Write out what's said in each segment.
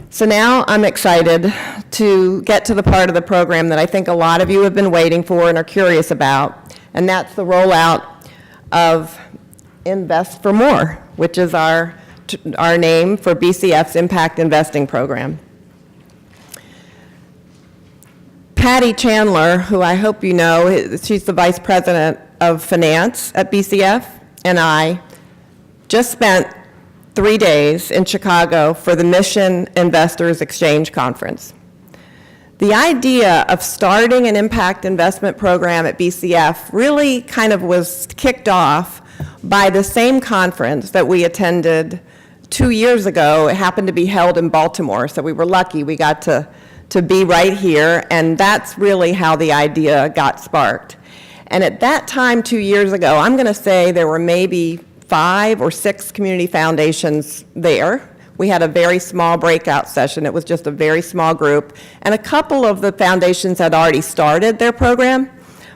So now I'm excited to get to the part of the program that I think a lot of you have been waiting for and are curious about, and that's the rollout of Invest for More, which is our name for BCF's Impact Investing Program. Patti Chandler, who I hope you know, she's the Vice President of Finance at BCF, and I just spent 3 days in Chicago for the Mission Investors Exchange Conference. The idea of starting an impact investment program at BCF really kind of was kicked off by the same conference that we attended 2 years ago. It happened to be held in Baltimore, so we were lucky we got to be right here, and that's really how the idea got sparked. And at that time, 2 years ago, I'm going to say there were maybe 5 or 6 community foundations there. We had a very small breakout session. It was just a very small group. And a couple of the foundations had already started their program,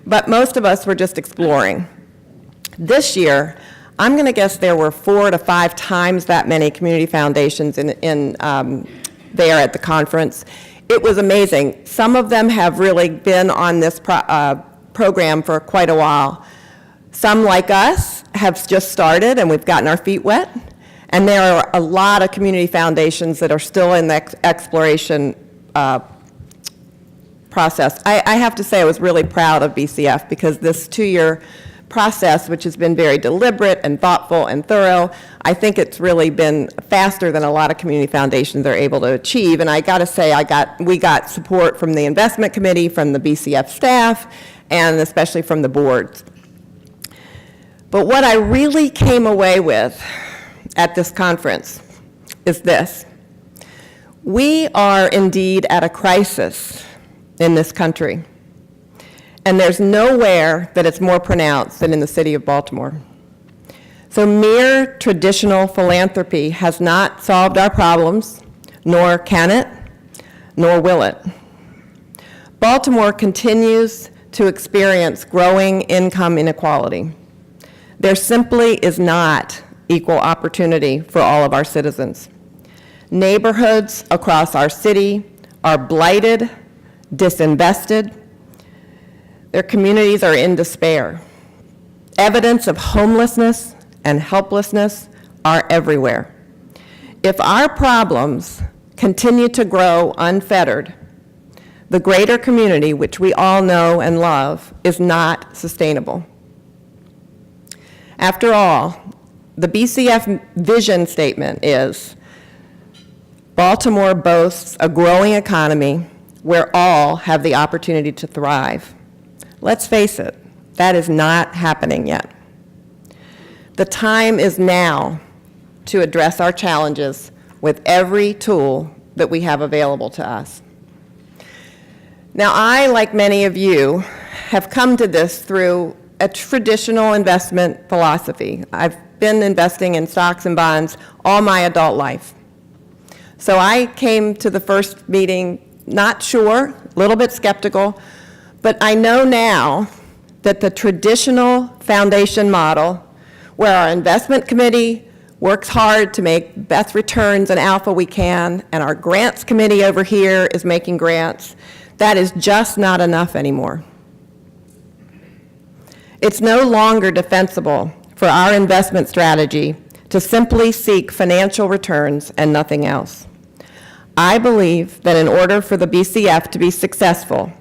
but most of us were just exploring. This year, I'm going to guess there were 4 to 5 times that many community foundations there at the conference. It was amazing. Some of them have really been on this program for quite a while. Some, like us, have just started and we've gotten our feet wet. And there are a lot of community foundations that are still in the exploration process. I have to say I was really proud of BCF because this 2-year process, which has been very deliberate and thoughtful and thorough, I think it's really been faster than a lot of community foundations are able to achieve. And I got to say, we got support from the investment committee, from the BCF staff, and especially from the boards. But what I really came away with at this conference is this. We are indeed at a crisis in this country, and there's nowhere that it's more pronounced than in the city of Baltimore. So mere traditional philanthropy has not solved our problems, nor can it, nor will it. Baltimore continues to experience growing income inequality. There simply is not equal opportunity for all of our citizens. Neighborhoods across our city are blighted, disinvested. Their communities are in despair. Evidence of homelessness and helplessness are everywhere. If our problems continue to grow unfettered, the greater community, which we all know and love, is not sustainable. After all, the BCF vision statement is, Baltimore boasts a growing economy where all have the opportunity to thrive. Let's face it, that is not happening yet. The time is now to address our challenges with every tool that we have available to us. Now, I, like many of you, have come to this through a traditional investment philosophy. I've been investing in stocks and bonds all my adult life. So I came to the first meeting not sure, a little bit skeptical, but I know now that the traditional foundation model, where our investment committee works hard to make best returns and alpha we can, and our grants committee over here is making grants, that is just not enough anymore. It's no longer defensible for our investment strategy to simply seek financial returns and nothing else. I believe that in order for the BCF to be successful,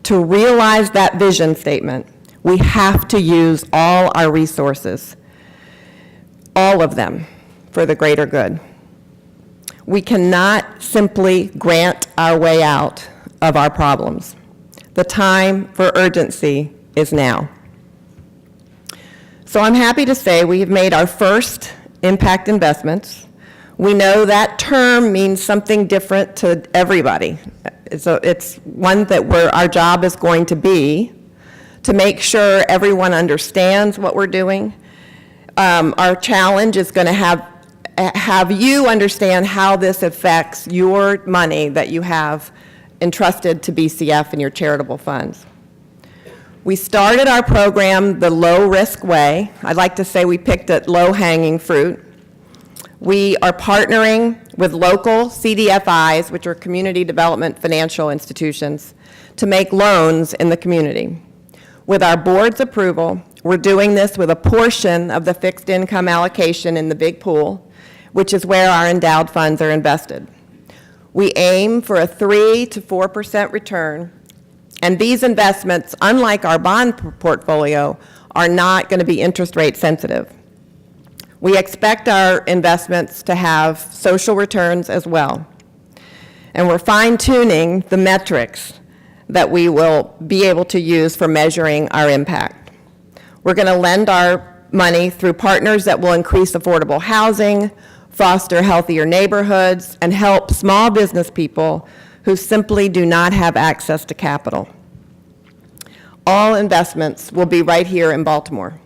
to realize that vision statement, we have to use all our resources, all of them, for the greater good. We cannot simply grant our way out of our problems. The time for urgency is now. So I'm happy to say we have made our first impact investments. We know that term means something different to everybody. So it's one that our job is going to be to make sure everyone understands what we're doing. Our challenge is going to have you understand how this affects your money that you have entrusted to BCF and your charitable funds. We started our program the low-risk way. I'd like to say we picked at low-hanging fruit. We are partnering with local CDFIs, which are community development financial institutions, to make loans in the community. With our board's approval, we're doing this with a portion of the fixed income allocation in the big pool, which is where our endowed funds are invested. We aim for a 3 to 4% return, and these investments, unlike our bond portfolio, are not going to be interest rate sensitive. We expect our investments to have social returns as well. And we're fine-tuning the metrics that we will be able to use for measuring our impact. We're going to lend our money through partners that will increase affordable housing, foster healthier neighborhoods, and help small business people who simply do not have access to capital. All investments will be right here in Baltimore.